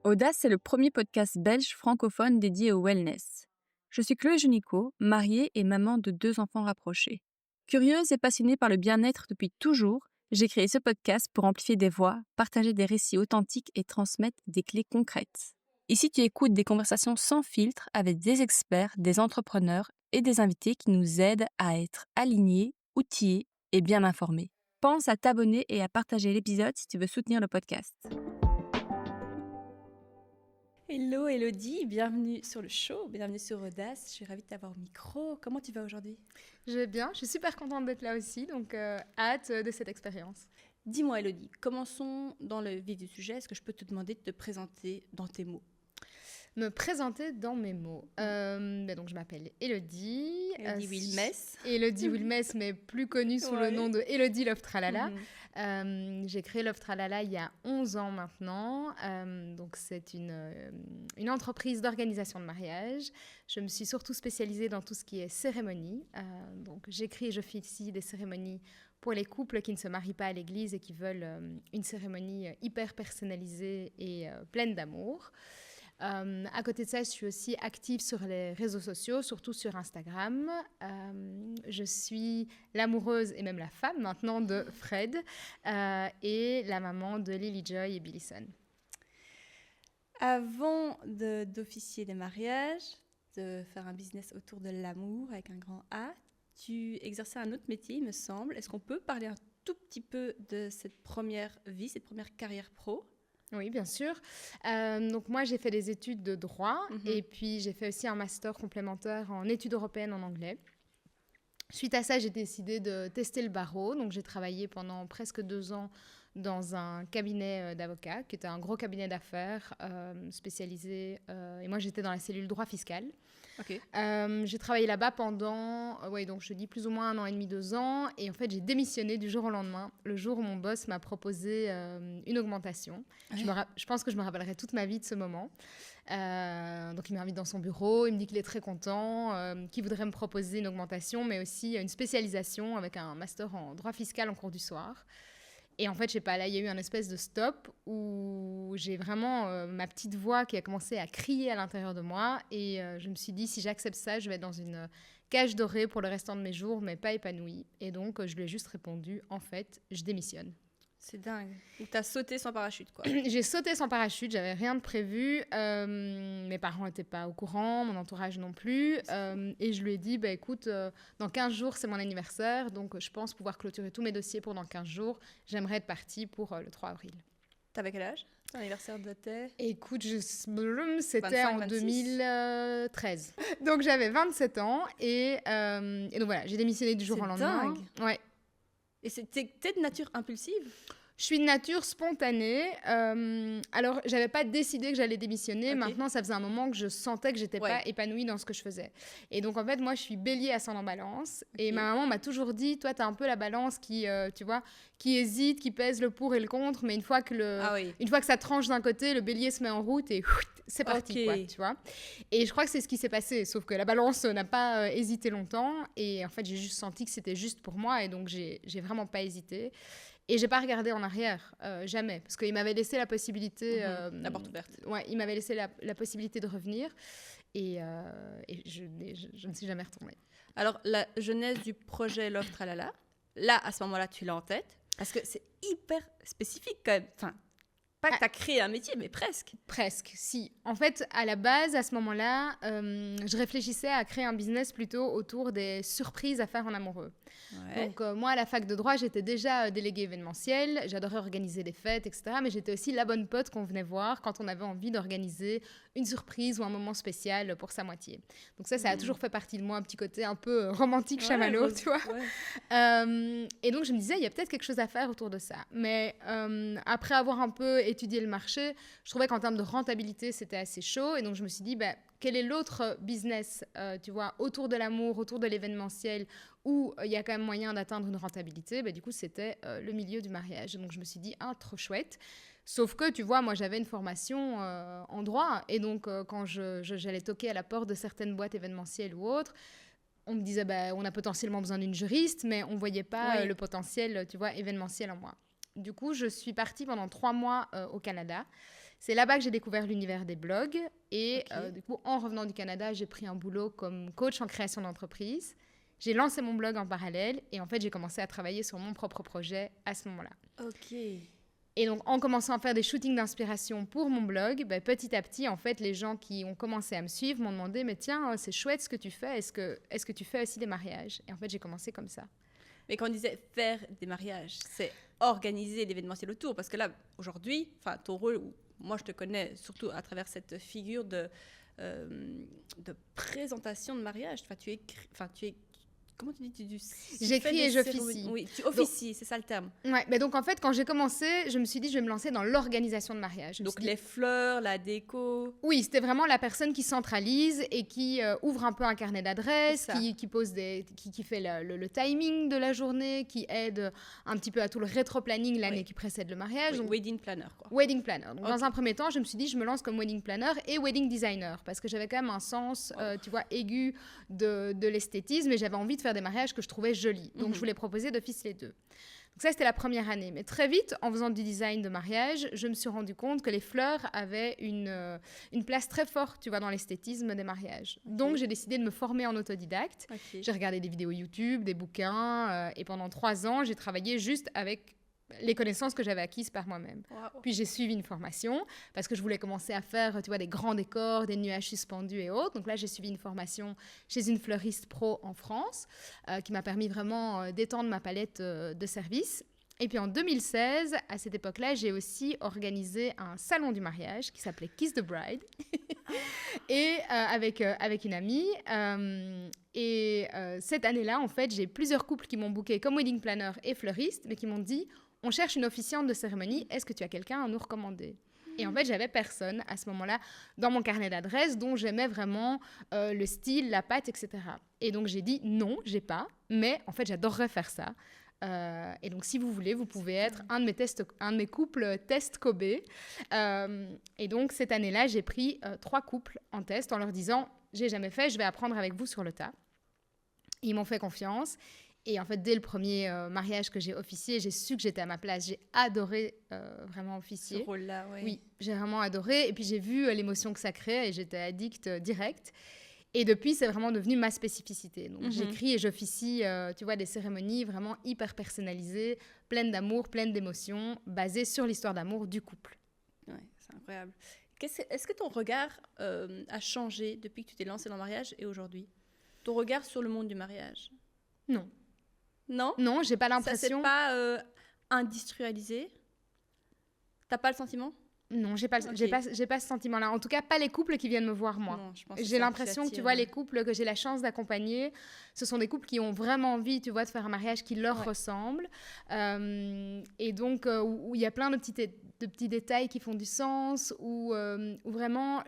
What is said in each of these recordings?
Audace, c'est le premier podcast belge francophone dédié au wellness. Je suis Chloé Junico, mariée et maman de 2 enfants rapprochés. Curieuse et passionnée par le bien-être depuis toujours, j'ai créé ce podcast pour amplifier des voix, partager des récits authentiques et transmettre des clés concrètes. Ici, tu écoutes des conversations sans filtre avec des experts, des entrepreneurs et des invités qui nous aident à être alignés, outillés et bien informés. Pense à t'abonner et à partager l'épisode si tu veux soutenir le podcast. Hello Elodie, bienvenue sur le show, bienvenue sur Audace. Je suis ravie de t'avoir au micro. Comment tu vas aujourd'hui? Je vais bien, je suis super contente d'être là aussi, donc hâte de cette expérience. Dis-moi Elodie, commençons dans le vif du sujet. Est-ce que je peux te demander de te présenter dans tes mots? Me présenter dans mes mots. Donc je m'appelle Elodie. Elodie Wilmès. Elodie Wilmès, mais plus connue sous le nom de Elodie Love Tralala. J'ai créé Love Tralala il y a 11 ans maintenant. Donc c'est une entreprise d'organisation de mariage. Je me suis surtout spécialisée dans tout ce qui est cérémonie. Donc j'écris et je fais ici des cérémonies pour les couples qui ne se marient pas à l'église et qui veulent une cérémonie hyper personnalisée et pleine d'amour. À côté de ça, je suis aussi active sur les réseaux sociaux, surtout sur Instagram. Je suis l'amoureuse et même la femme maintenant de Fred et la maman de Lily Joy et Billison. Avant d'officier des mariages, de faire un business autour de l'amour avec un grand A, tu exerçais un autre métier, il me semble. Est-ce qu'on peut parler un tout petit peu de cette première vie, cette première carrière pro ? Oui, bien sûr. Donc moi, j'ai fait des études de droit et puis j'ai fait aussi un master complémentaire en études européennes en anglais. Suite à ça, j'ai décidé de tester le barreau. Donc j'ai travaillé pendant presque 2 ans dans un cabinet d'avocats, qui était un gros cabinet d'affaires spécialisé. Et moi, j'étais dans la cellule droit fiscal. Okay. J'ai travaillé là-bas pendant, donc je dis plus ou moins 1 an et demi, 2 ans. Et en fait, j'ai démissionné du jour au lendemain, le jour où mon boss m'a proposé une augmentation. Ouais. Je pense que je me rappellerai toute ma vie de ce moment. Donc, il m'invite dans son bureau, il me dit qu'il est très content, qu'il voudrait me proposer une augmentation, mais aussi une spécialisation avec un master en droit fiscal en cours du soir. Et en fait, je sais pas, là, il y a eu un espèce de stop où j'ai vraiment ma petite voix qui a commencé à crier à l'intérieur de moi. Et je me suis dit, si j'accepte ça, je vais être dans une cage dorée pour le restant de mes jours, mais pas épanouie. Et donc, je lui ai juste répondu, en fait, je démissionne. C'est dingue. Donc, t'as sauté sans parachute, quoi. J'ai sauté sans parachute, j'avais rien de prévu. Mes parents n'étaient pas au courant, mon entourage non plus. Et je lui ai dit, écoute, dans 15 jours, c'est mon anniversaire, donc je pense pouvoir clôturer tous mes dossiers pour dans 15 jours. J'aimerais être partie pour le 3 avril. T'avais quel âge? Ton anniversaire datait? Écoute, c'était 25, en 26. 2013. Donc j'avais 27 ans et donc voilà, j'ai démissionné du jour au lendemain. Dingue. Ouais. Et t'es de nature impulsive? Je suis de nature spontanée. Alors, j'avais pas décidé que j'allais démissionner. Okay. Maintenant, ça faisait un moment que je sentais que j'étais pas épanouie dans ce que je faisais. Et donc, en fait, moi, je suis bélier ascendant balance. Okay. Et ma maman m'a toujours dit, toi, t'as un peu la balance qui, tu vois, qui hésite, qui pèse le pour et le contre. Mais une fois que ça tranche d'un côté, le bélier se met en route et c'est parti, quoi, tu vois. Et je crois que c'est ce qui s'est passé. Sauf que la balance n'a pas hésité longtemps. Et en fait, j'ai juste senti que c'était juste pour moi. Et donc, j'ai vraiment pas hésité. Et j'ai pas regardé en arrière, jamais, parce qu'il m'avait laissé la possibilité... la porte ouverte. Ouais, il m'avait laissé la possibilité de revenir, et je ne suis jamais retournée. Alors, la genèse du projet Love Tralala, là, à ce moment-là, tu l'as en tête, parce que c'est hyper spécifique quand même. Enfin, pas que tu as créé un métier, mais presque. Presque, si. En fait, à la base, à ce moment-là, je réfléchissais à créer un business plutôt autour des surprises à faire en amoureux. Ouais. Donc, moi, à la fac de droit, j'étais déjà déléguée événementielle. J'adorais organiser des fêtes, etc. Mais j'étais aussi la bonne pote qu'on venait voir quand on avait envie d'organiser une surprise ou un moment spécial pour sa moitié. Donc ça a toujours fait partie de moi, un petit côté un peu romantique, chamallow, tu vois. Ouais. Et donc, je me disais, il y a peut-être quelque chose à faire autour de ça. Mais après avoir un peu étudié le marché, je trouvais qu'en termes de rentabilité, c'était assez chaud. Et donc, je me suis dit, quel est l'autre business, tu vois, autour de l'amour, autour de l'événementiel, où il y a quand même moyen d'atteindre une rentabilité. Du coup, c'était le milieu du mariage. Donc, je me suis dit, trop chouette. Sauf que, tu vois, moi, j'avais une formation en droit. Et donc, quand j'allais toquer à la porte de certaines boîtes événementielles ou autres, on me disait, on a potentiellement besoin d'une juriste, mais on ne voyait pas le potentiel, tu vois, événementiel en moi. Du coup, je suis partie pendant 3 mois au Canada. C'est là-bas que j'ai découvert l'univers des blogs. Et du coup, en revenant du Canada, j'ai pris un boulot comme coach en création d'entreprise. J'ai lancé mon blog en parallèle et en fait, j'ai commencé à travailler sur mon propre projet à ce moment-là. Ok. Et donc, en commençant à faire des shootings d'inspiration pour mon blog, petit à petit, en fait, les gens qui ont commencé à me suivre m'ont demandé « Mais tiens, c'est chouette ce que tu fais. Est-ce que tu fais aussi des mariages ?» Et en fait, j'ai commencé comme ça. Mais quand on disait faire des mariages, c'est organiser l'événementiel autour. Parce que là, aujourd'hui, ton rôle, moi je te connais surtout à travers cette figure de présentation de mariage. Comment tu dis J'écris et j'officie. Oui, tu officies, c'est ça le terme. Ouais, mais donc en fait, quand j'ai commencé, je me suis dit, je vais me lancer dans l'organisation de mariage. Donc les fleurs, la déco. Oui, c'était vraiment la personne qui centralise et qui ouvre un peu un carnet d'adresses, qui pose qui fait le timing de la journée, qui aide un petit peu à tout le rétro-planning l'année qui précède le mariage. Oui, donc, wedding planner, quoi. Wedding planner. Donc dans un premier temps, je me suis dit, je me lance comme wedding planner et wedding designer parce que j'avais quand même un sens, tu vois, aigu de l'esthétisme et j'avais envie de faire des mariages que je trouvais jolis. Donc, je voulais proposer d'office les deux. Donc ça, c'était la première année. Mais très vite, en faisant du design de mariage, je me suis rendu compte que les fleurs avaient une place très forte, tu vois, dans l'esthétisme des mariages. Donc, j'ai décidé de me former en autodidacte. J'ai regardé des vidéos YouTube, des bouquins. Et pendant 3 ans, j'ai travaillé juste avec les connaissances que j'avais acquises par moi-même. Wow. Puis j'ai suivi une formation parce que je voulais commencer à faire, tu vois, des grands décors, des nuages suspendus et autres. Donc là, j'ai suivi une formation chez une fleuriste pro en France qui m'a permis vraiment d'étendre ma palette de services. Et puis en 2016, à cette époque-là, j'ai aussi organisé un salon du mariage qui s'appelait Kiss the Bride et avec une amie. Cette année-là, en fait, j'ai plusieurs couples qui m'ont booké comme wedding planner et fleuriste, mais qui m'ont dit « On cherche une officiante de cérémonie, est-ce que tu as quelqu'un à nous recommander ?» Et en fait, j'avais personne à ce moment-là dans mon carnet d'adresses dont j'aimais vraiment le style, la patte, etc. Et donc, j'ai dit « Non, j'ai pas, mais en fait, j'adorerais faire ça. » Et donc, si vous voulez, vous pouvez être un de mes couples test Kobe. Et donc, cette année-là, j'ai pris 3 couples en test en leur disant « J'ai jamais fait, je vais apprendre avec vous sur le tas. » Ils m'ont fait confiance. Et en fait, dès le premier mariage que j'ai officié, j'ai su que j'étais à ma place. J'ai adoré vraiment officier. Ce rôle-là, oui. Oui, j'ai vraiment adoré. Et puis, j'ai vu l'émotion que ça crée et j'étais addict direct. Et depuis, c'est vraiment devenu ma spécificité. Donc, j'écris et j'officie, tu vois, des cérémonies vraiment hyper personnalisées, pleines d'amour, pleines d'émotions, basées sur l'histoire d'amour du couple. Oui, c'est incroyable. Est-ce que ton regard a changé depuis que tu t'es lancée dans le mariage et aujourd'hui? Ton regard sur le monde du mariage? Non. Non? Non, j'ai pas l'impression... Ça s'est pas industrialisé? T'as pas le sentiment? Non, j'ai pas ce sentiment-là. En tout cas, pas les couples qui viennent me voir, moi. Non, j'ai l'impression que, tu vois, les couples que j'ai la chance d'accompagner, ce sont des couples qui ont vraiment envie, tu vois, de faire un mariage qui leur ressemble. Et donc, où il y a plein de petits détails qui font du sens, où vraiment,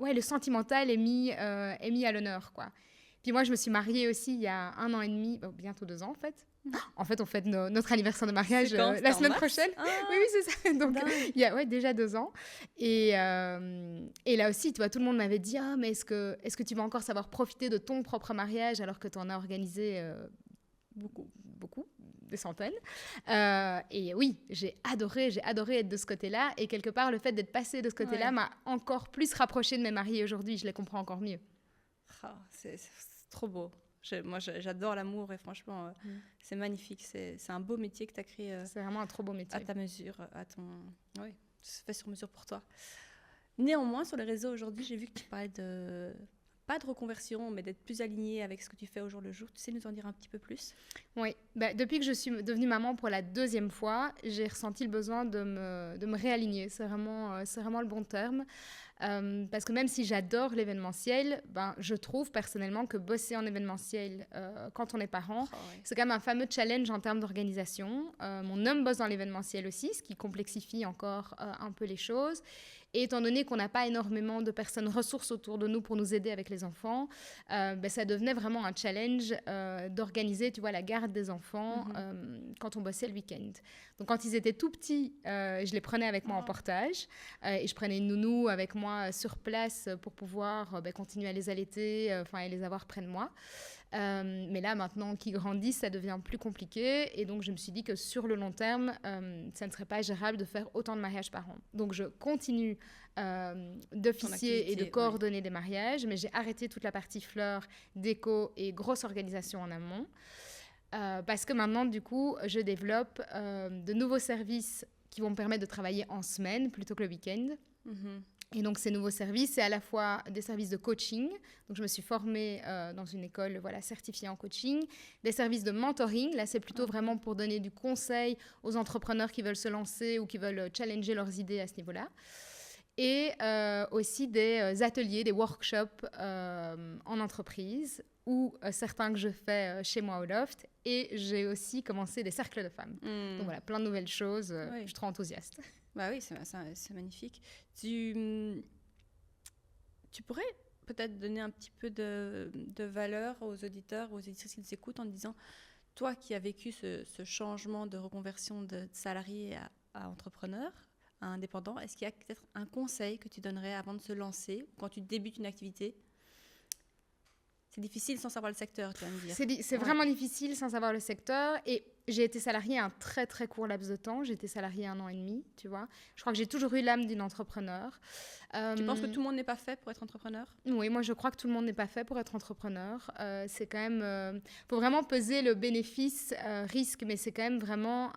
le sentimental est mis à l'honneur, quoi. Puis moi, je me suis mariée aussi il y a 1 an et demi, bientôt 2 ans, en fait. En fait, on fête notre anniversaire de mariage la semaine prochaine. Ah, oui, c'est ça. Donc, il y a déjà 2 ans. Et là aussi, tu vois, tout le monde m'avait dit « Ah, mais est-ce que tu vas encore savoir profiter de ton propre mariage alors que tu en as organisé beaucoup, des centaines ?» Et oui, j'ai adoré être de ce côté-là. Et quelque part, le fait d'être passée de ce côté-là m'a encore plus rapprochée de mes mariés aujourd'hui. Je les comprends encore mieux. Oh, c'est trop beau. Moi, j'adore l'amour et franchement, c'est magnifique. C'est un beau métier que tu as créé. C'est vraiment un trop beau métier. À ta mesure, Oui, c'est fait sur mesure pour toi. Néanmoins, sur les réseaux aujourd'hui, j'ai vu que tu parlais pas de reconversion, mais d'être plus aligné avec ce que tu fais au jour le jour. Tu sais nous en dire un petit peu plus? Oui. Depuis que je suis devenue maman pour la 2e fois, j'ai ressenti le besoin de me réaligner. C'est vraiment le bon terme. Parce que même si j'adore l'événementiel, je trouve personnellement que bosser en événementiel quand on est parent, c'est quand même un fameux challenge en termes d'organisation. Mon homme bosse dans l'événementiel aussi, ce qui complexifie encore un peu les choses. Et étant donné qu'on n'a pas énormément de personnes ressources autour de nous pour nous aider avec les enfants, ça devenait vraiment un challenge d'organiser, tu vois, la garde des enfants quand on bossait le week-end. Donc, quand ils étaient tout petits, je les prenais avec moi en portage et je prenais une nounou avec moi sur place pour pouvoir continuer à les allaiter et les avoir près de moi. Mais là, maintenant qu'ils grandissent, ça devient plus compliqué. Et donc, je me suis dit que sur le long terme, ça ne serait pas gérable de faire autant de mariages par an. Donc, je continue d'officier et de coordonner des mariages, mais j'ai arrêté toute la partie fleurs, déco et grosse organisation en amont. Parce que maintenant, du coup, je développe de nouveaux services qui vont me permettre de travailler en semaine plutôt que le week-end. Et donc, ces nouveaux services, c'est à la fois des services de coaching. Donc, je me suis formée dans une école certifiée en coaching. Des services de mentoring. Là, c'est plutôt vraiment pour donner du conseil aux entrepreneurs qui veulent se lancer ou qui veulent challenger leurs idées à ce niveau-là. Et aussi des ateliers, des workshops en entreprise ou certains que je fais chez moi au loft. Et j'ai aussi commencé des cercles de femmes. Donc voilà, plein de nouvelles choses. Je suis trop enthousiaste. Bah oui, c'est magnifique. Tu pourrais peut-être donner un petit peu de valeur aux auditeurs, aux éditrices qui nous écoutent en disant, toi qui as vécu ce changement de reconversion de salarié à entrepreneur, à indépendant, est-ce qu'il y a peut-être un conseil que tu donnerais avant de se lancer, quand tu débutes une activité ? C'est difficile sans savoir le secteur, tu vas me dire. C'est vraiment difficile sans savoir le secteur. Et j'ai été salariée un très, très court laps de temps. J'ai été salariée 1 an et demi, tu vois. Je crois que j'ai toujours eu l'âme d'une entrepreneur. Tu penses que tout le monde n'est pas fait pour être entrepreneur ? Oui, moi, je crois que tout le monde n'est pas fait pour être entrepreneur. C'est quand même... faut vraiment peser le bénéfice-risque, mais c'est quand même vraiment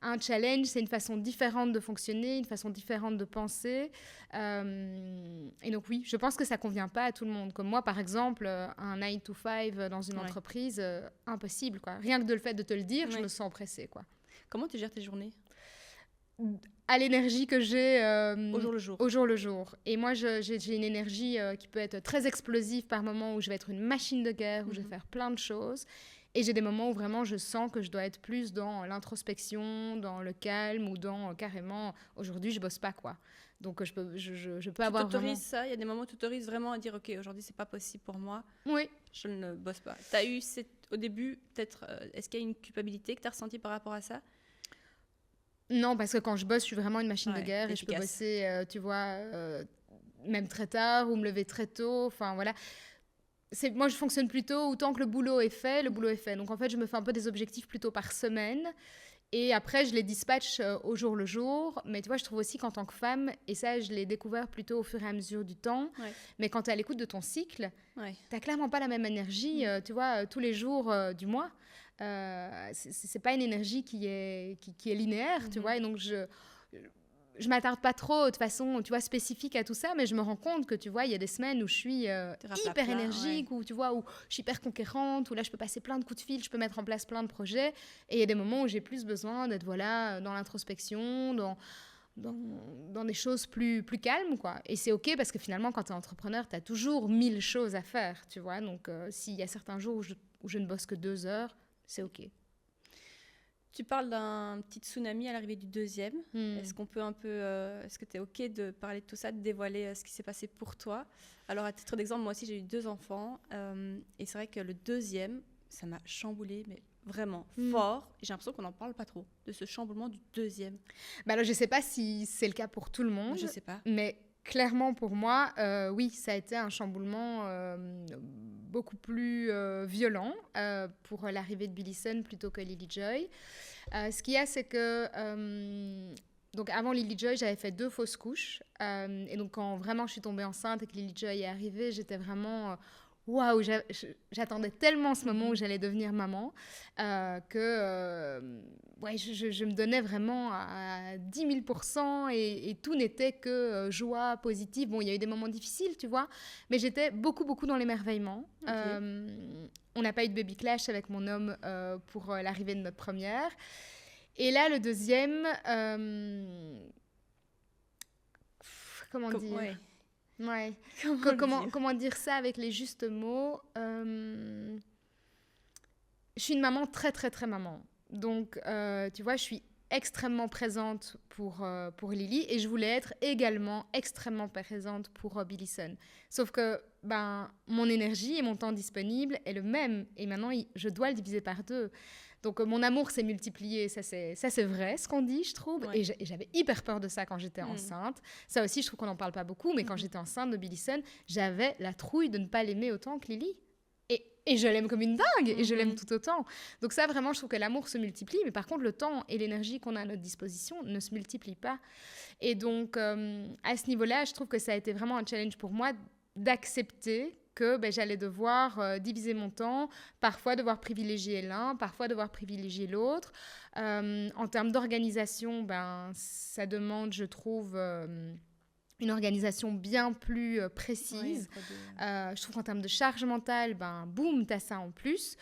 un challenge, c'est une façon différente de fonctionner, une façon différente de penser. Et donc oui, je pense que ça ne convient pas à tout le monde. Comme moi, par exemple, un 9 to 5 dans une entreprise, impossible, quoi. Rien que de le fait de te le dire, je me sens oppressée, quoi. Comment tu gères tes journées ? À l'énergie que j'ai au jour le jour. Au jour le jour. Et moi, j'ai une énergie qui peut être très explosive par moments où je vais être une machine de guerre, où je vais faire plein de choses. Et j'ai des moments où vraiment je sens que je dois être plus dans l'introspection, dans le calme ou dans carrément, aujourd'hui, je bosse pas, quoi. Donc, je peux avoir vraiment... ça. Il y a des moments où tu t'autorises vraiment à dire, OK, aujourd'hui, c'est pas possible pour moi. Oui. Je ne bosse pas. Tu as eu, au début, peut-être, est-ce qu'il y a une culpabilité que tu as ressentie par rapport à ça ? Non, parce que quand je bosse, je suis vraiment une machine de guerre. Efficace. Et je peux bosser, tu vois, même très tard ou me lever très tôt. Enfin, voilà. Moi, je fonctionne plutôt autant que le boulot est fait, le boulot est fait. Donc, en fait, je me fais un peu des objectifs plutôt par semaine. Et après, je les dispatche au jour le jour. Mais tu vois, je trouve aussi qu'en tant que femme, et ça, je l'ai découvert plutôt au fur et à mesure du temps, mais quand tu es à l'écoute de ton cycle, tu n'as clairement pas la même énergie, tu vois, tous les jours du mois. C'est pas une énergie qui est linéaire, tu vois. Et donc, je m'attarde pas trop de façon, tu vois, spécifique à tout ça, mais je me rends compte que, tu vois, il y a des semaines où je suis hyper énergique, où, tu vois, où je suis hyper conquérante, où là, je peux passer plein de coups de fil, je peux mettre en place plein de projets. Et il y a des moments où j'ai plus besoin d'être, voilà, dans l'introspection, dans des choses plus calmes, quoi. Et c'est OK parce que finalement, quand tu es entrepreneur, tu as toujours 1000 choses à faire, tu vois. Donc, s'il y a certains jours où je ne bosse que 2 heures, c'est OK. Tu parles d'un petit tsunami à l'arrivée du deuxième. Est-ce qu'on peut un peu... est-ce que tu es OK de parler de tout ça, de dévoiler ce qui s'est passé pour toi ? Alors, à titre d'exemple, moi aussi, j'ai eu 2 enfants. Et c'est vrai que le deuxième, ça m'a chamboulée, mais vraiment fort. Et j'ai l'impression qu'on n'en parle pas trop, de ce chamboulement du deuxième. Bah alors, je ne sais pas si c'est le cas pour tout le monde. Je ne sais pas. Mais clairement, pour moi, oui, ça a été un chamboulement beaucoup plus violent pour l'arrivée de Billison plutôt que Lily Joy. Ce qu'il y a, c'est que donc avant Lily Joy, j'avais fait 2 fausses couches. Et donc, quand vraiment je suis tombée enceinte et que Lily Joy est arrivée, j'étais vraiment... waouh, j'attendais tellement ce moment où j'allais devenir maman que je me donnais vraiment à 10 000% et tout n'était que joie positive. Bon, il y a eu des moments difficiles, tu vois, mais j'étais beaucoup dans l'émerveillement. On n'a pas eu de baby clash avec mon homme pour l'arrivée de notre première. Et là, le deuxième, comment dire Ouais. Comment dire ça avec les justes mots Je suis une maman très maman. Donc, tu vois, je suis extrêmement présente pour Lily et je voulais être également extrêmement présente pour Billison. Sauf que mon énergie et mon temps disponible est le même et maintenant, je dois le diviser par 2. Donc, mon amour s'est multiplié, ça c'est vrai, ce qu'on dit, je trouve. Ouais. Et j'avais hyper peur de ça quand j'étais enceinte. Ça aussi, je trouve qu'on n'en parle pas beaucoup, mais quand j'étais enceinte de Billison, j'avais la trouille de ne pas l'aimer autant que Lily. Et je l'aime comme une dingue, et je l'aime tout autant. Donc ça, vraiment, je trouve que l'amour se multiplie, mais par contre, le temps et l'énergie qu'on a à notre disposition ne se multiplient pas. Et donc, à ce niveau-là, je trouve que ça a été vraiment un challenge pour moi d'accepter que j'allais devoir diviser mon temps, parfois devoir privilégier l'un, parfois devoir privilégier l'autre. En termes d'organisation, ça demande, je trouve... une organisation bien plus précise. Je trouve qu'en termes de charge mentale, boum, t'as ça en plus.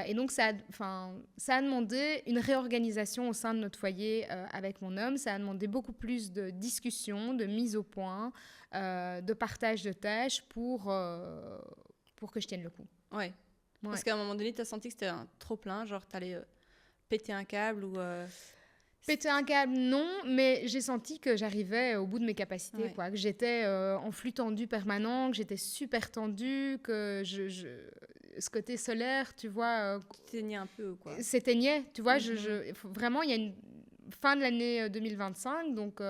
Et donc, ça a demandé une réorganisation au sein de notre foyer avec mon homme. Ça a demandé beaucoup plus de discussions, de mise au point, de partage de tâches pour que je tienne le coup. Ouais. Parce qu'à un moment donné, t'as senti que c'était un trop-plein, genre t'allais péter un câble ou... Péter un câble, non, mais j'ai senti que j'arrivais au bout de mes capacités, quoi, que j'étais en flux tendu permanent, que j'étais super tendue, que ce côté solaire, tu vois... s'éteignait un peu, quoi. S'éteignait, tu vois, vraiment, il y a une fin de l'année 2025, donc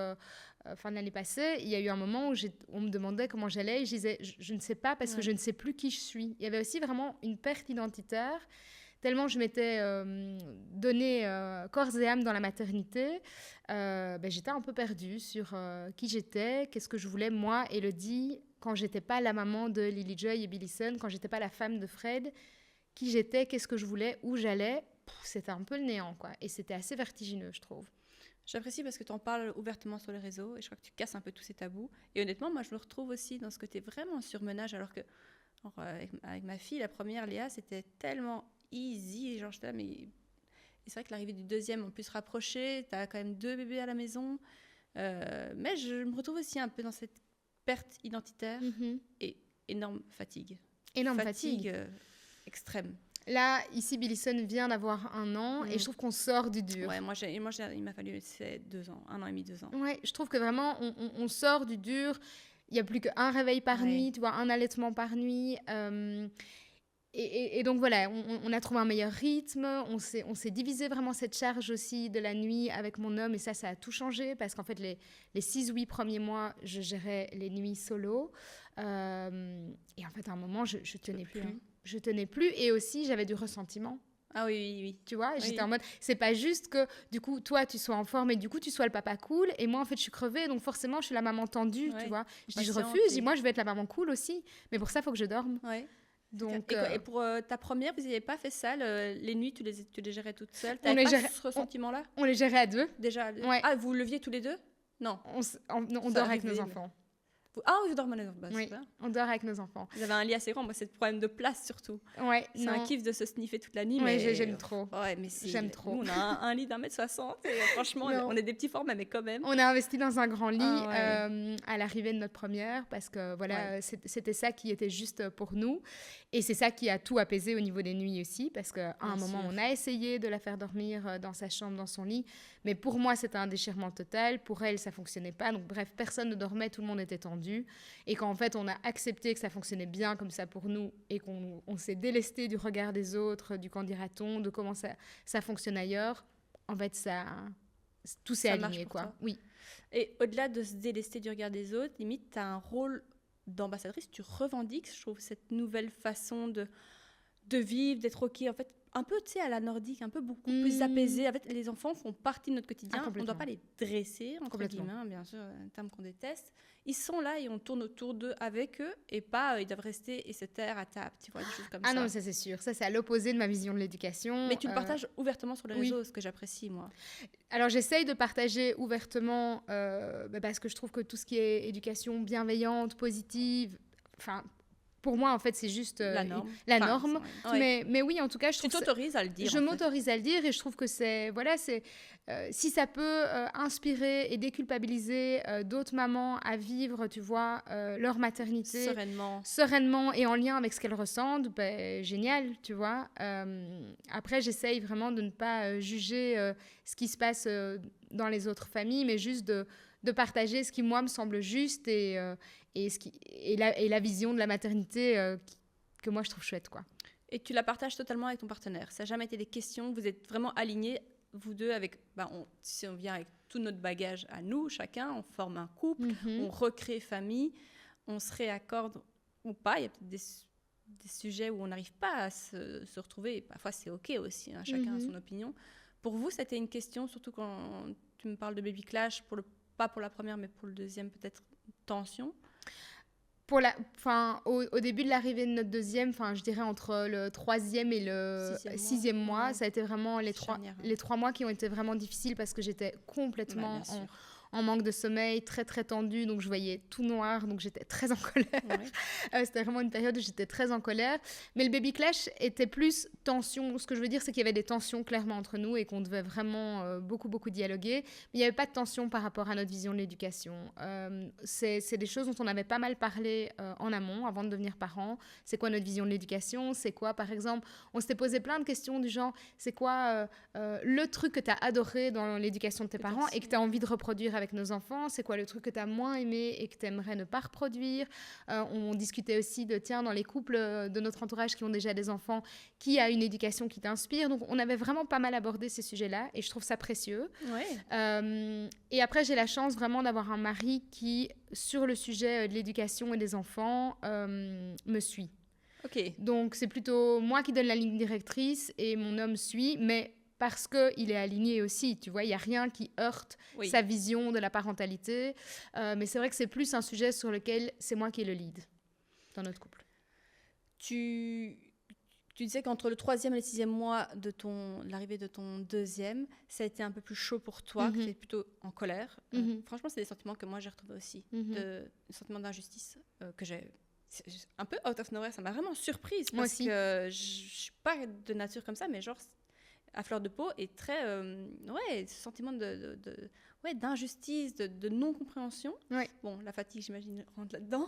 fin de l'année passée, il y a eu un moment où on me demandait comment j'allais, et je disais, je ne sais pas, parce que je ne sais plus qui je suis. Il y avait aussi vraiment une perte identitaire, tellement je m'étais donné corps et âme dans la maternité, j'étais un peu perdue sur qui j'étais, qu'est-ce que je voulais, moi, Élodie, quand j'étais pas la maman de Lily Joy et Billison, quand j'étais pas la femme de Fred, qui j'étais, qu'est-ce que je voulais, où j'allais, c'était un peu le néant, quoi. Et c'était assez vertigineux, je trouve. J'apprécie parce que tu en parles ouvertement sur les réseaux et je crois que tu casses un peu tous ces tabous. Et honnêtement, moi, je me retrouve aussi dans ce côté vraiment surmenage, alors que avec ma fille, la première, Léa, c'était tellement... easy, genre mais et c'est vrai que l'arrivée du deuxième en plus rapproché, t'as quand même 2 bébés à la maison, mais je me retrouve aussi un peu dans cette perte identitaire et énorme fatigue extrême. Là, ici, Billison vient d'avoir 1 an et je trouve qu'on sort du dur. Ouais, moi il m'a fallu 2 ans, 1 an et demi, 2 ans. Ouais, je trouve que vraiment, on sort du dur. Il n'y a plus qu'un réveil par nuit, tu vois, un allaitement par nuit. Et donc voilà, on a trouvé un meilleur rythme, on s'est divisé vraiment cette charge aussi de la nuit avec mon homme, et ça a tout changé, parce qu'en fait, les 6-8 premiers mois, je gérais les nuits solo, et en fait, à un moment, je tenais plus. Je tenais plus, et aussi, j'avais du ressentiment. Ah oui. Tu vois, j'étais en mode, c'est pas juste que, du coup, toi, tu sois en forme, et du coup, tu sois le papa cool, et moi, en fait, je suis crevée, donc forcément, je suis la maman tendue, tu vois. Je refuse, je dis, moi, je vais être la maman cool aussi, mais pour ça, il faut que je dorme. Ouais. Donc, et pour ta première, vous n'aviez pas fait ça, les nuits, tu les gérais toutes seules? Tu n'avais pas ce ressentiment-là? On les gérait à 2. Déjà? Ouais. Ah, vous leviez tous les 2? Non. On dort avec nos enfants. Vous dormez avec nos enfants. Oui, on dort avec nos enfants. Vous avez un lit assez grand, moi c'est le problème de place surtout. Ouais, c'est un kiff de se sniffer toute la nuit. Ouais, mais j'aime trop. Ouais, mais j'aime trop. Nous, on a un lit d'1m60 et franchement, on est des petits formats, mais quand même. On a investi dans un grand lit à l'arrivée de notre première, parce que voilà, c'était ça qui était juste pour nous. Et c'est ça qui a tout apaisé au niveau des nuits aussi, parce qu'à un moment, on a essayé de la faire dormir dans sa chambre, dans son lit. Mais pour moi, c'était un déchirement total. Pour elle, ça fonctionnait pas. Donc bref, personne ne dormait, tout le monde était tendu. Et quand en fait, on a accepté que ça fonctionnait bien comme ça pour nous, et qu'on s'est délesté du regard des autres, du qu'en dira-t-on, de comment ça fonctionne ailleurs, en fait, tout s'est aligné, quoi. Oui. Et au-delà de se délester du regard des autres, limite, tu as un rôle d'ambassadrice, tu revendiques, je trouve, cette nouvelle façon de vivre, d'être OK, en fait, un peu, tu sais, à la nordique, un peu beaucoup plus apaisé. En fait, les enfants font partie de notre quotidien. On ne doit pas les dresser, entre guillemets, bien sûr, un terme qu'on déteste. Ils sont là et on tourne autour d'eux avec eux, et pas, ils doivent rester et se taire à table, tu vois, des choses comme ça. Ah non, ça c'est sûr. Ça, c'est à l'opposé de ma vision de l'éducation. Mais tu le partages ouvertement sur les réseaux, ce que j'apprécie, moi. Alors, j'essaye de partager ouvertement, parce que je trouve que tout ce qui est éducation bienveillante, positive, enfin... Pour moi, en fait, c'est juste la norme. Mais oui, en tout cas, je trouve... Tu t'autorises à le dire. Je m'autorise à le dire, et je trouve que c'est... Voilà, si ça peut inspirer et déculpabiliser d'autres mamans à vivre, tu vois, leur maternité... Sereinement et en lien avec ce qu'elles ressentent, génial, tu vois. Après, j'essaye vraiment de ne pas juger ce qui se passe dans les autres familles, mais juste de partager ce qui, moi, me semble juste, et la vision de la maternité que moi je trouve chouette, quoi. Et tu la partages totalement avec ton partenaire? Ça n'a jamais été des questions? Vous êtes vraiment alignés, vous deux, avec... si on vient avec tout notre bagage à nous, chacun, on forme un couple, on recrée famille, on se réaccorde ou pas. Il y a peut-être des sujets où on n'arrive pas à se retrouver. Et parfois, c'est OK aussi, hein, chacun a son opinion. Pour vous, c'était une question, surtout quand tu me parles de baby clash, pas pour la première, mais pour le deuxième, peut-être tension. Au début de l'arrivée de notre deuxième, je dirais entre le 3e et le 6e mois, ça a été vraiment les 3 mois qui ont été vraiment difficiles parce que j'étais complètement en manque de sommeil, très très tendue, donc je voyais tout noir, donc j'étais très en colère. C'était vraiment une période où j'étais très en colère. Mais le baby clash était plus tension. Ce que je veux dire, c'est qu'il y avait des tensions clairement entre nous et qu'on devait vraiment beaucoup dialoguer. Mais il n'y avait pas de tension par rapport à notre vision de l'éducation. C'est des choses dont on avait pas mal parlé en amont, avant de devenir parents. C'est quoi notre vision de l'éducation? C'est quoi, par exemple, on s'était posé plein de questions du genre, c'est quoi le truc que tu as adoré dans l'éducation de tes parents et que tu as envie de reproduire avec nos enfants? C'est quoi le truc que tu as moins aimé et que tu aimerais ne pas reproduire? On discutait aussi dans les couples de notre entourage qui ont déjà des enfants, qui a une éducation qui t'inspire? Donc, on avait vraiment pas mal abordé ces sujets-là et je trouve ça précieux. Et après, j'ai la chance vraiment d'avoir un mari qui, sur le sujet de l'éducation et des enfants, me suit. Donc, c'est plutôt moi qui donne la ligne directrice et mon homme suit, mais parce qu'il est aligné aussi, tu vois, il n'y a rien qui heurte sa vision de la parentalité. Mais c'est vrai que c'est plus un sujet sur lequel c'est moi qui ai le lead dans notre couple. Tu disais qu'entre le 3e et le 6e mois de l'arrivée de ton deuxième, ça a été un peu plus chaud pour toi, que tu étais plutôt en colère. Franchement, c'est des sentiments que moi j'ai retrouvés aussi, un sentiment d'injustice que j'ai. C'est un peu out of nowhere, ça m'a vraiment surprise parce que je ne suis pas de nature comme ça, mais genre à fleur de peau et très ce sentiment d'injustice, de non-compréhension. Bon, la fatigue, j'imagine, rentre là-dedans.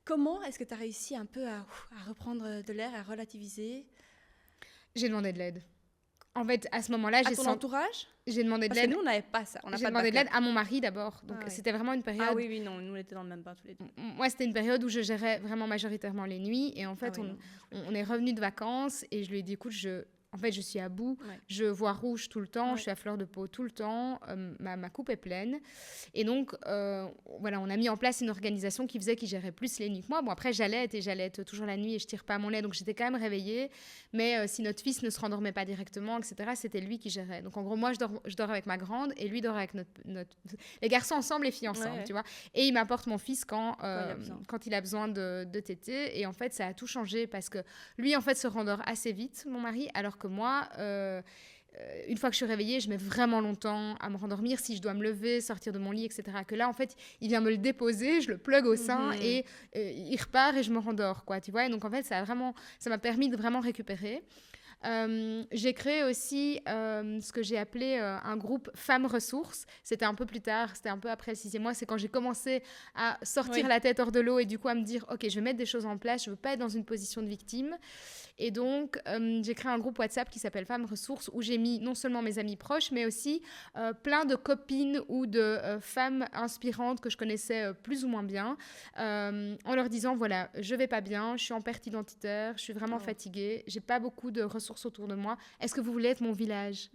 Comment est-ce que tu as réussi un peu à reprendre de l'air, à relativiser? J'ai demandé de l'aide. En fait, à ce moment-là, ton entourage? J'ai demandé de l'aide. Parce que nous, on n'avait pas ça. J'ai demandé de l'aide à mon mari d'abord. Donc, c'était vraiment une période... Ah oui, non, nous, on était dans le même bain tous les deux. Moi, c'était une période où je gérais vraiment majoritairement les nuits. Et en fait, on est revenus de vacances et je lui ai dit, écoute, je suis à bout, je vois rouge tout le temps, je suis à fleur de peau tout le temps, ma coupe est pleine. Et donc, on a mis en place une organisation qui faisait qu'il gérait plus les nuits que moi. Bon, après, j'allais être toujours la nuit et je tire pas mon lait, donc j'étais quand même réveillée. Mais si notre fils ne se rendormait pas directement, etc., c'était lui qui gérait. Donc, en gros, moi, je dors avec ma grande et lui dort avec les garçons ensemble, les filles ensemble, tu vois. Et il m'apporte mon fils quand il a besoin de téter. Et en fait, ça a tout changé parce que lui, en fait, se rendort assez vite, mon mari, alors que moi, une fois que je suis réveillée, je mets vraiment longtemps à me rendormir si je dois me lever, sortir de mon lit, etc. Que là, en fait, il vient me le déposer, je le plug au sein et il repart et je me rendors, quoi, tu vois. Et donc, en fait, ça m'a permis de vraiment récupérer. J'ai créé aussi ce que j'ai appelé un groupe Femmes Ressources. C'était un peu plus tard, c'était un peu après le 6e mois. C'est quand j'ai commencé à sortir la tête hors de l'eau et du coup à me dire, ok, je vais mettre des choses en place, je ne veux pas être dans une position de victime. Et donc, j'ai créé un groupe WhatsApp qui s'appelle Femmes Ressources où j'ai mis non seulement mes amis proches, mais aussi plein de copines ou de femmes inspirantes que je connaissais plus ou moins bien, en leur disant, voilà, je ne vais pas bien, je suis en perte identitaire, je suis vraiment fatiguée, je n'ai pas beaucoup de ressources autour de moi. Est-ce que vous voulez être mon village?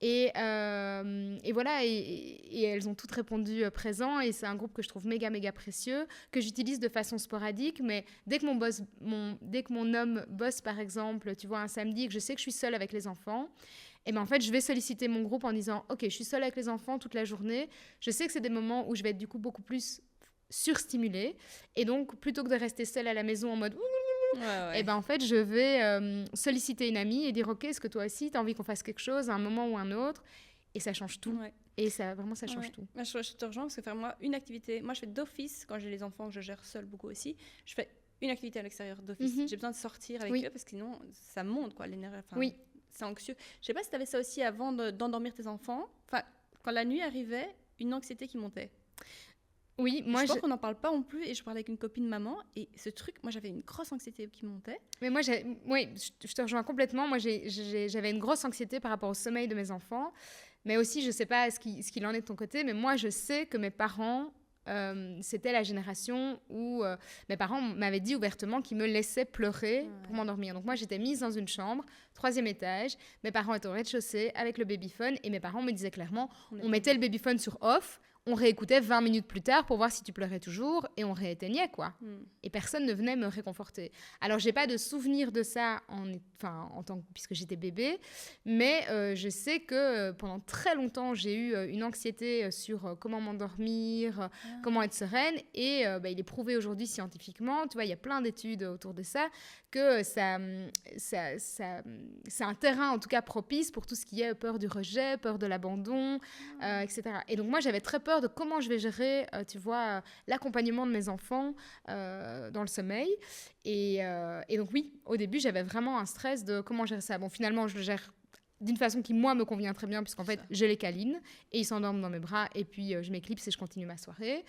Et voilà, et elles ont toutes répondu présent, et c'est un groupe que je trouve méga précieux, que j'utilise de façon sporadique, mais dès que mon homme bosse par exemple, tu vois, un samedi, et que je sais que je suis seule avec les enfants, et ben en fait je vais solliciter mon groupe en disant ok, je suis seule avec les enfants toute la journée, je sais que c'est des moments où je vais être du coup beaucoup plus surstimulée, et donc plutôt que de rester seule à la maison en mode et ben en fait je vais solliciter une amie et dire ok, est-ce que toi aussi tu as envie qu'on fasse quelque chose à un moment ou un autre, et ça change tout. Et ça change tout. Moi, je te rejoins parce que faire moi une activité, moi je fais d'office quand j'ai les enfants que je gère seule beaucoup aussi, je fais une activité à l'extérieur d'office. J'ai besoin de sortir avec eux parce que sinon ça monte quoi, l'énergie, c'est anxieux. Je sais pas si tu avais ça aussi avant d'endormir tes enfants, enfin quand la nuit arrivait, une anxiété qui montait. Oui, moi je crois qu'on n'en parle pas non plus, et je parlais avec une copine maman et ce truc, moi j'avais une grosse anxiété qui montait. Mais moi je te rejoins complètement. Moi j'avais une grosse anxiété par rapport au sommeil de mes enfants, mais aussi je sais pas ce qu'il en est de ton côté, mais moi je sais que mes parents c'était la génération où mes parents m'avaient dit ouvertement qu'ils me laissaient pleurer pour m'endormir. Donc moi j'étais mise dans une chambre, 3e étage, mes parents étaient au rez-de-chaussée avec le babyphone, et mes parents me disaient clairement on mettait le babyphone sur off, on réécoutait 20 minutes plus tard pour voir si tu pleurais toujours et on rééteignait, quoi. Et personne ne venait me réconforter. Alors, j'ai pas de souvenir de ça puisque j'étais bébé, mais je sais que pendant très longtemps, j'ai eu une anxiété sur comment m'endormir, comment être sereine. Et il est prouvé aujourd'hui scientifiquement, tu vois, il y a plein d'études autour de ça, que c'est un terrain en tout cas propice pour tout ce qui est peur du rejet, peur de l'abandon, etc. Et donc moi j'avais très peur de comment je vais gérer, l'accompagnement de mes enfants dans le sommeil. Et donc oui, au début j'avais vraiment un stress de comment gérer ça. Bon, finalement je le gère d'une façon qui, moi, me convient très bien, puisqu'en fait, je les câline et ils s'endorment dans mes bras et puis je m'éclipse et je continue ma soirée.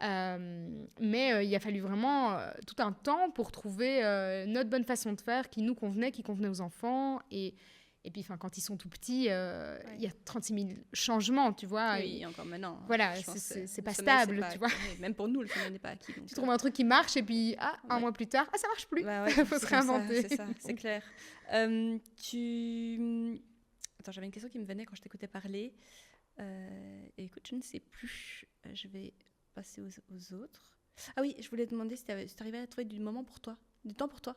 Mais il a fallu vraiment tout un temps pour trouver notre bonne façon de faire qui nous convenait, qui convenait aux enfants. Et puis, quand ils sont tout petits, il y a 36 000 changements, tu vois. Oui, encore maintenant. Voilà, c'est pas stable, tu vois. Même pour nous, le sommeil n'est pas acquis. Tu trouves un truc qui marche et puis, un mois plus tard, ça marche plus. Il faut se réinventer. C'est ça, c'est clair. Attends, j'avais une question qui me venait quand je t'écoutais parler. Et écoute, je ne sais plus. Je vais passer aux autres. Ah oui, je voulais te demander si tu arrivais à trouver du temps pour toi.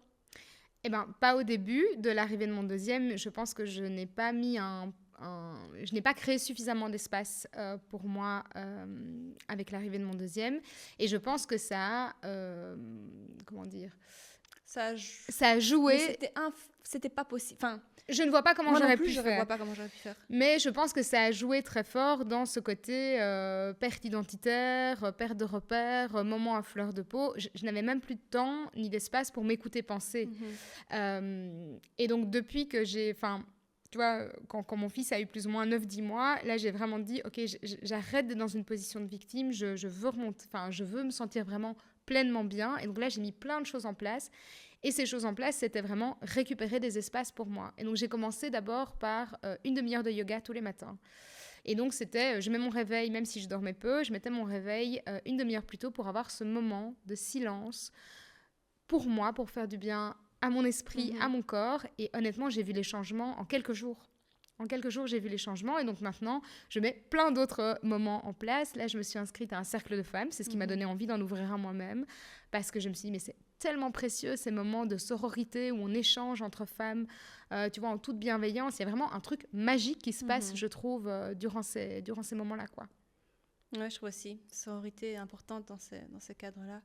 Eh bien, pas au début de l'arrivée de mon deuxième. Je pense que je n'ai pas mis je n'ai pas créé suffisamment d'espace pour moi avec l'arrivée de mon deuxième. Et je pense que ça a... comment dire ? Ça a joué... Mais c'était pas possible. Enfin, je ne vois pas comment j'aurais pu faire. Vois pas comment j'aurais pu faire. Mais je pense que ça a joué très fort dans ce côté perte identitaire, perte de repères, moment à fleur de peau. Je n'avais même plus de temps ni d'espace pour m'écouter penser. Et donc, depuis que j'ai... tu vois, quand mon fils a eu plus ou moins 9-10 mois, là, j'ai vraiment dit, OK, j'arrête d'être dans une position de victime, je veux remonter, je veux me sentir vraiment pleinement bien. Et donc là, j'ai mis plein de choses en place. Et ces choses en place, c'était vraiment récupérer des espaces pour moi. Et donc, j'ai commencé d'abord par une demi-heure de yoga tous les matins. Et donc, c'était, je mets mon réveil, même si je dormais peu, je mettais mon réveil une demi-heure plus tôt pour avoir ce moment de silence pour moi, pour faire du bien à mon esprit, à mon corps. Et honnêtement, j'ai vu les changements en quelques jours. En quelques jours, j'ai vu les changements. Et donc maintenant, je mets plein d'autres moments en place. Là, je me suis inscrite à un cercle de femmes. C'est ce qui m'a donné envie d'en ouvrir un moi-même. Parce que je me suis dit, mais c'est tellement précieux, ces moments de sororité où on échange entre femmes, tu vois, en toute bienveillance. Il y a vraiment un truc magique qui se passe, je trouve, durant ces moments-là, quoi. Ouais, je trouve aussi. Sororité est importante dans ces cadres-là.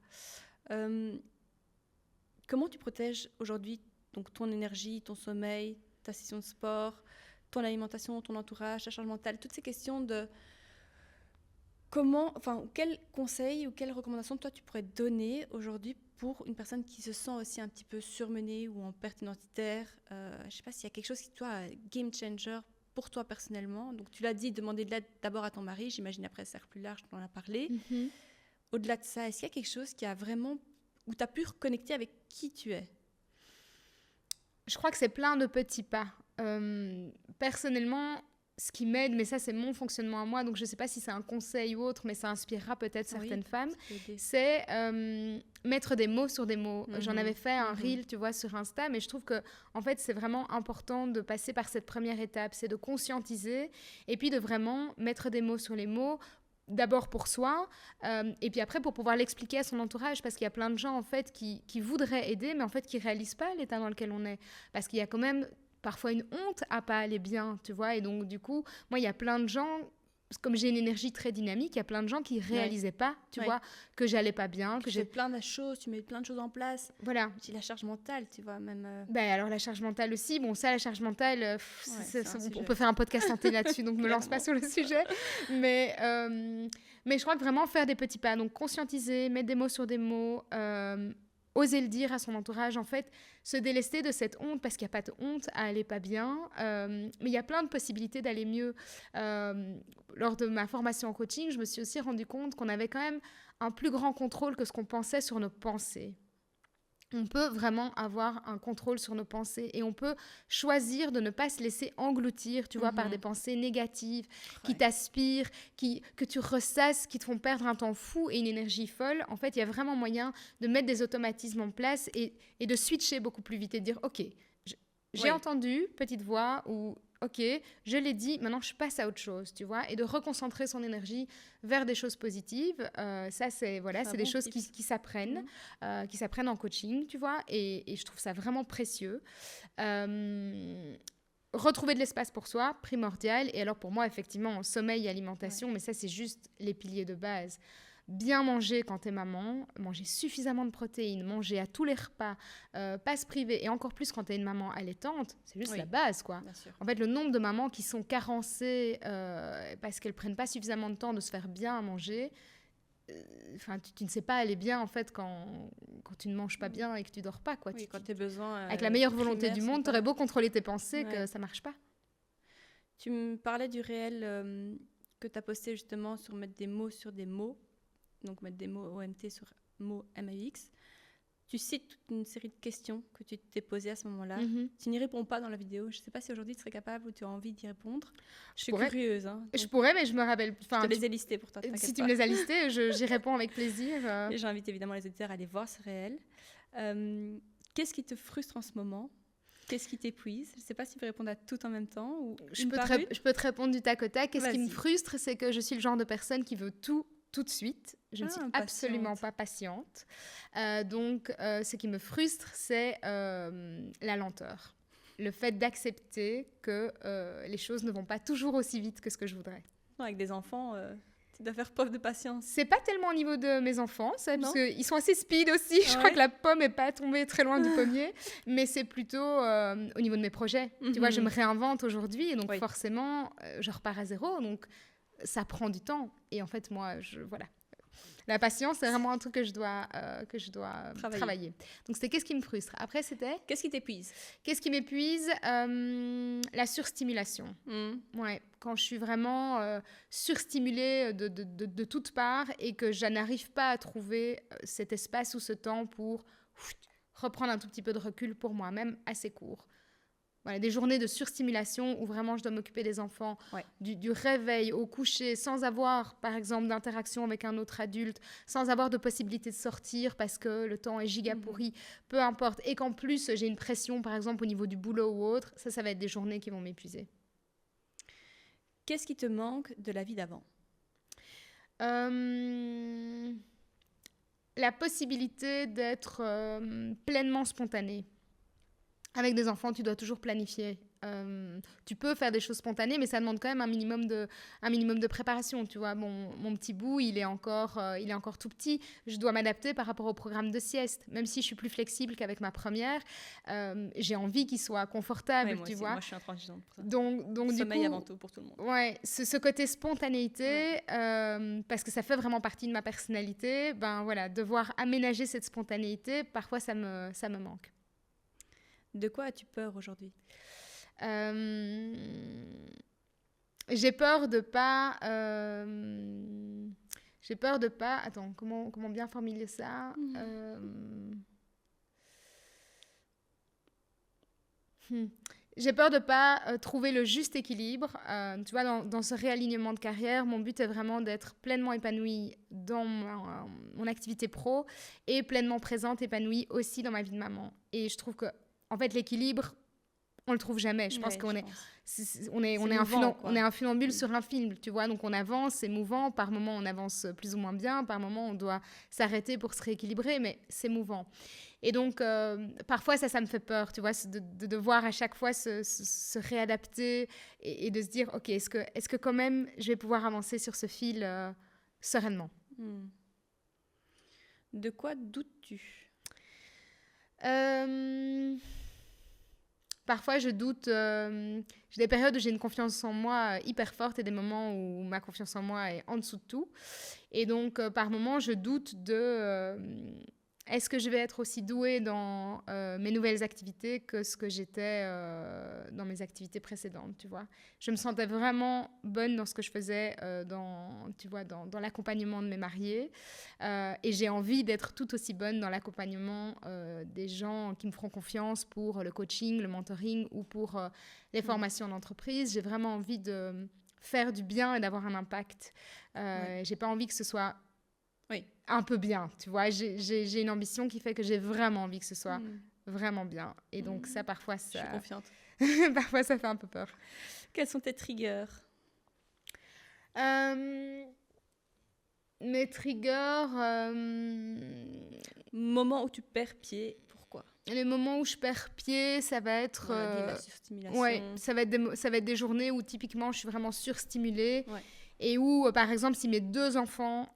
Comment tu protèges aujourd'hui donc, ton énergie, ton sommeil, ta session de sport, ton alimentation, ton entourage, ta charge mentale, toutes ces questions de quels conseils ou quelles recommandations toi tu pourrais donner aujourd'hui pour une personne qui se sent aussi un petit peu surmenée ou en perte identitaire. Je ne sais pas s'il y a quelque chose qui toi game changer pour toi personnellement. Donc tu l'as dit, demander de l'aide d'abord à ton mari, j'imagine après cercle plus large, tu en as parlé. Au-delà de ça, est-ce qu'il y a quelque chose qui a vraiment où tu as pu reconnecter avec qui tu es? Je crois que c'est plein de petits pas. Personnellement, ce qui m'aide, mais ça c'est mon fonctionnement à moi, donc je ne sais pas si c'est un conseil ou autre, mais ça inspirera peut-être certaines femmes, c'est mettre des mots sur des mots. J'en avais fait un reel, tu vois, sur Insta, mais je trouve que en fait c'est vraiment important de passer par cette première étape, c'est de conscientiser et puis de vraiment mettre des mots sur les mots. D'abord pour soi, et puis après pour pouvoir l'expliquer à son entourage, parce qu'il y a plein de gens en fait qui voudraient aider, mais en fait qui ne réalisent pas l'état dans lequel on est. Parce qu'il y a quand même parfois une honte à pas aller bien, tu vois. Et donc du coup, moi il y a plein de gens, comme j'ai une énergie très dynamique, il y a plein de gens qui réalisaient pas, tu vois, que j'allais pas bien, que j'ai plein de choses, tu mets plein de choses en place. Voilà. J'ai la charge mentale, tu vois, même. Alors la charge mentale aussi. Bon, ça, la charge mentale, on peut faire un podcast entier là-dessus, donc me lance pas sur le sujet. Mais je crois que vraiment faire des petits pas, donc conscientiser, mettre des mots sur des mots. Oser le dire à son entourage, en fait, se délester de cette honte, parce qu'il n'y a pas de honte à aller pas bien, mais il y a plein de possibilités d'aller mieux. Lors de ma formation en coaching, je me suis aussi rendu compte qu'on avait quand même un plus grand contrôle que ce qu'on pensait sur nos pensées. On peut vraiment avoir un contrôle sur nos pensées et on peut choisir de ne pas se laisser engloutir, tu vois, par des pensées négatives qui t'aspirent, que tu ressasses, qui te font perdre un temps fou et une énergie folle. En fait, il y a vraiment moyen de mettre des automatismes en place et de switcher beaucoup plus vite et de dire « Ok, j'ai entendu, petite voix, ou ok, je l'ai dit, maintenant je passe à autre chose, tu vois, et de reconcentrer son énergie vers des choses positives. Ça, c'est des choses qui s'apprennent, qui s'apprennent en coaching, tu vois, et je trouve ça vraiment précieux. Retrouver de l'espace pour soi, primordial. Et alors pour moi, effectivement, sommeil et alimentation, mais ça, c'est juste les piliers de base. Bien manger quand t'es maman, manger suffisamment de protéines, manger à tous les repas, pas se priver, et encore plus quand t'es une maman allaitante, c'est juste la base, quoi. En fait, le nombre de mamans qui sont carencées parce qu'elles prennent pas suffisamment de temps de se faire bien à manger, tu ne sais pas aller bien, en fait, quand tu ne manges pas bien et que tu dors pas, quoi. Oui, quand t'as besoin... avec la meilleure volonté du monde, t'aurais beau contrôler tes pensées que ça marche pas. Tu me parlais du réel que t'as posté justement sur mettre des mots sur des mots. Donc mettre des mots OMT sur mots MAX. Tu cites toute une série de questions que tu t'es posées à ce moment-là. Tu n'y réponds pas dans la vidéo. Je ne sais pas si aujourd'hui tu serais capable ou tu as envie d'y répondre. Je suis curieuse. Hein, je pourrais, mais je me rappelle... Je te les ai listées pour toi. Si tu me les as listées, j'y réponds avec plaisir. Et j'invite évidemment les auditeurs à aller voir ce réel. Qu'est-ce qui te frustre en ce moment ? Qu'est-ce qui t'épuise ? Je ne sais pas si tu peux répondre à tout en même temps. Ou je peux te répondre du tac au tac. Qu'est-ce qui me frustre ? C'est que je suis le genre de personne qui veut tout de suite. Je ne suis absolument pas patiente. Donc, ce qui me frustre, c'est la lenteur. Le fait d'accepter que les choses ne vont pas toujours aussi vite que ce que je voudrais. Non, avec des enfants, tu dois faire preuve de patience. C'est pas tellement au niveau de mes enfants, parce qu'ils sont assez speed aussi. Je crois que la pomme n'est pas tombée très loin du pommier. Mais c'est plutôt au niveau de mes projets. Tu vois, je me réinvente aujourd'hui. Et donc, forcément, je repars à zéro. Donc, ça prend du temps. Et en fait, moi, voilà. La patience, c'est vraiment un truc que je dois travailler. Donc, c'était qu'est-ce qui me frustre. Après, c'était... Qu'est-ce qui t'épuise ? Qu'est-ce qui m'épuise ? La surstimulation. Ouais, quand je suis vraiment surstimulée de toutes parts et que je n'arrive pas à trouver cet espace ou ce temps pour reprendre un tout petit peu de recul pour moi-même assez court. Voilà, des journées de surstimulation où vraiment je dois m'occuper des enfants, du réveil au coucher, sans avoir, par exemple, d'interaction avec un autre adulte, sans avoir de possibilité de sortir parce que le temps est giga pourri, peu importe. Et qu'en plus, j'ai une pression, par exemple, au niveau du boulot ou autre, ça va être des journées qui vont m'épuiser. Qu'est-ce qui te manque de la vie d'avant ? La possibilité d'être pleinement spontanée. Avec des enfants, tu dois toujours planifier. Tu peux faire des choses spontanées, mais ça demande quand même un minimum de préparation. Tu vois, mon petit bout, il est encore tout petit. Je dois m'adapter par rapport au programme de sieste. Même si je suis plus flexible qu'avec ma première, j'ai envie qu'il soit confortable, moi tu aussi, vois. Moi, je suis intransigeante pour ça. Donc sommeil du coup, avant tout pour tout le monde. Ouais, ce côté spontanéité, parce que ça fait vraiment partie de ma personnalité. Ben voilà, devoir aménager cette spontanéité, parfois ça me manque. De quoi as-tu peur aujourd'hui ? J'ai peur de pas... Attends, comment bien formuler ça ? J'ai peur de ne pas trouver le juste équilibre. Tu vois, dans ce réalignement de carrière, mon but est vraiment d'être pleinement épanouie dans mon activité pro et pleinement présente, épanouie aussi dans ma vie de maman. Et je trouve que en fait, l'équilibre, on le trouve jamais. Je pense qu'on est un funambule sur un film, tu vois. Donc, on avance, c'est mouvant. Par moments, on avance plus ou moins bien. Par moments, on doit s'arrêter pour se rééquilibrer, mais c'est mouvant. Et donc, parfois, ça me fait peur, tu vois, de devoir à chaque fois se réadapter et de se dire, OK, est-ce que quand même, je vais pouvoir avancer sur ce fil sereinement. De quoi doutes-tu ? Parfois, je doute. J'ai des périodes où j'ai une confiance en moi hyper forte et des moments où ma confiance en moi est en dessous de tout. Et donc, par moments, je doute de... est-ce que je vais être aussi douée dans mes nouvelles activités que ce que j'étais dans mes activités précédentes, tu vois. Je me sentais vraiment bonne dans ce que je faisais dans l'accompagnement de mes mariés. Et j'ai envie d'être tout aussi bonne dans l'accompagnement des gens qui me feront confiance pour le coaching, le mentoring ou pour les formations d'entreprise. J'ai vraiment envie de faire du bien et d'avoir un impact. J'ai pas envie que ce soit... un peu bien, tu vois. J'ai une ambition qui fait que j'ai vraiment envie que ce soit vraiment bien. Et donc ça, parfois, ça... Je suis confiante. Parfois, ça fait un peu peur. Quels sont tes triggers? Mes triggers... Moment où tu perds pied, pourquoi? Les moments où je perds pied, ça va être... la surstimulation. Ouais, ça va être des journées où typiquement je suis vraiment surstimulée. Ouais. Et où, par exemple, si mes 2 enfants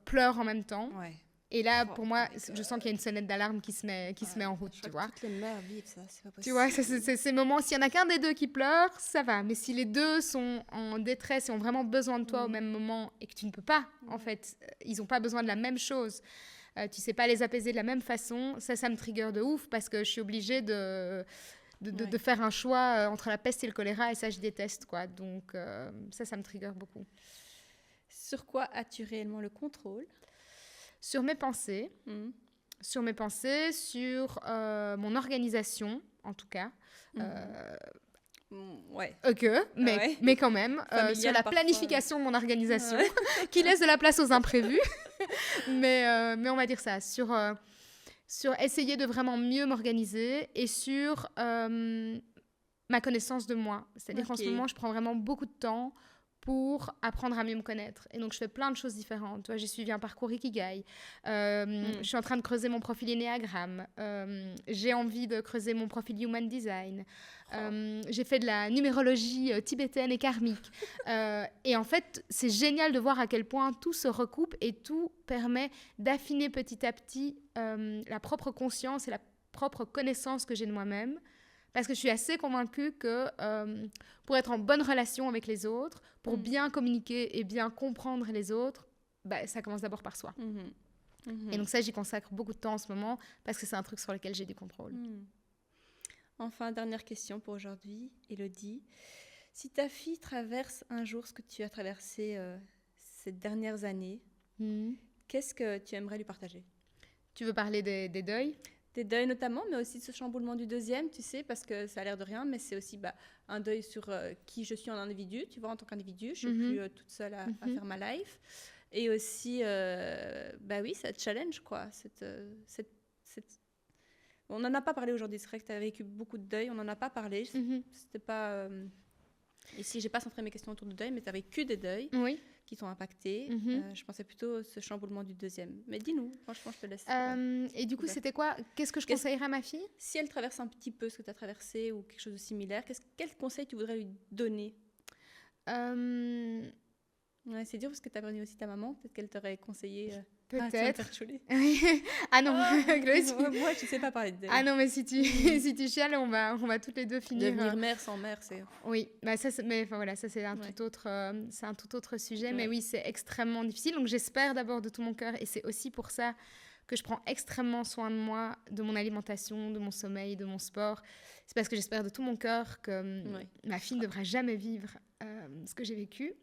pleurent en même temps... Ouais. Et là, pour moi, je sens qu'il y a une sonnette d'alarme qui se met en route, tu vois. Toutes les mères vivent ça, c'est pas possible. Tu vois, c'est ces moments, s'il y en a qu'un des 2 qui pleure, ça va. Mais si les 2 sont en détresse et ont vraiment besoin de toi au même moment et que tu ne peux pas, en fait, ils n'ont pas besoin de la même chose, tu sais pas les apaiser de la même façon, ça me trigger de ouf parce que je suis obligée de faire un choix entre la peste et le choléra et ça, je déteste, quoi. Donc, ça me trigger beaucoup. Sur quoi as-tu réellement le contrôle? Sur mes pensées, sur mon organisation, en tout cas. Ouais. Mais quand même, sur la planification de mon organisation, qui laisse de la place aux imprévus. mais on va dire ça, sur essayer de vraiment mieux m'organiser et sur ma connaissance de moi. C'est-à-dire qu'en ce moment, je prends vraiment beaucoup de temps pour apprendre à mieux me connaître. Et donc, je fais plein de choses différentes. Tu vois, j'ai suivi un parcours Ikigai. Je suis en train de creuser mon profil Enneagramme. J'ai envie de creuser mon profil Human Design. J'ai fait de la numérologie tibétaine et karmique. Et en fait, c'est génial de voir à quel point tout se recoupe et tout permet d'affiner petit à petit la propre conscience et la propre connaissance que j'ai de moi-même. Parce que je suis assez convaincue que pour être en bonne relation avec les autres, pour bien communiquer et bien comprendre les autres, ça commence d'abord par soi. Et donc ça, j'y consacre beaucoup de temps en ce moment parce que c'est un truc sur lequel j'ai du contrôle. Enfin, dernière question pour aujourd'hui, Élodie. Si ta fille traverse un jour ce que tu as traversé ces dernières années, qu'est-ce que tu aimerais lui partager? Tu veux parler des deuils? Des deuils notamment, mais aussi de ce chamboulement du deuxième, tu sais, parce que ça a l'air de rien, mais c'est aussi un deuil sur qui je suis en individu, tu vois, en tant qu'individu, je ne suis plus toute seule à faire ma life. Et aussi, oui, ça challenge, quoi. On n'en a pas parlé aujourd'hui, c'est vrai que tu as vécu beaucoup de deuil, on n'en a pas parlé, c'était pas... Ici, je n'ai pas centré mes questions autour de deuil, mais tu as vécu des deuils. Oui. Qui t'ont impacté. Je pensais plutôt ce chamboulement du deuxième. Mais dis-nous, franchement, je te laisse. Et du coup, c'était quoi? Qu'est-ce que je conseillerais à ma fille? Si elle traverse un petit peu ce que tu as traversé ou quelque chose de similaire, quel conseil tu voudrais lui donner? C'est dur parce que tu as perdu aussi ta maman. Peut-être qu'elle t'aurait conseillé... Peut-être. Ah non, Chloé, moi, je ne sais pas parler de deuil. Ah non, mais si tu chiales, on va toutes les deux finir. Devenir mère sans mère, c'est... Oui, ça, c'est un tout autre sujet. Mais oui, c'est extrêmement difficile. Donc, j'espère d'abord de tout mon cœur, et c'est aussi pour ça que je prends extrêmement soin de moi, de mon alimentation, de mon sommeil, de mon sport. C'est parce que j'espère de tout mon cœur que ma fille ne devra jamais vivre ce que j'ai vécu.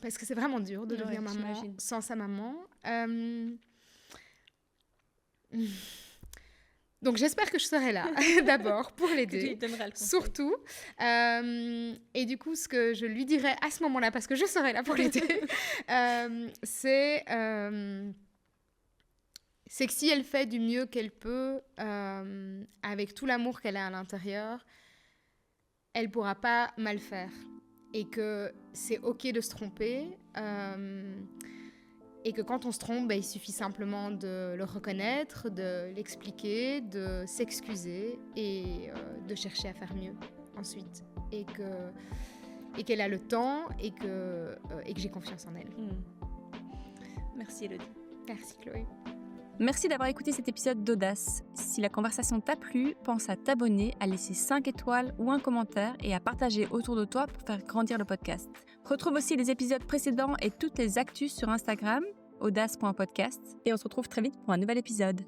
Parce que c'est vraiment dur de devenir maman sans sa maman. Donc j'espère que je serai là d'abord pour l'aider, surtout. Et du coup, ce que je lui dirais à ce moment-là, parce que je serai là pour l'aider, c'est que si elle fait du mieux qu'elle peut, avec tout l'amour qu'elle a à l'intérieur, elle pourra pas mal faire. Et que c'est OK de se tromper, et que quand on se trompe, il suffit simplement de le reconnaître, de l'expliquer, de s'excuser et de chercher à faire mieux ensuite. Et qu'elle a le temps et que j'ai confiance en elle. Merci Élodie. Merci Chloé. Merci d'avoir écouté cet épisode d'Audace. Si la conversation t'a plu, pense à t'abonner, à laisser 5 étoiles ou un commentaire et à partager autour de toi pour faire grandir le podcast. Retrouve aussi les épisodes précédents et toutes les actus sur Instagram, audace.podcast, et on se retrouve très vite pour un nouvel épisode.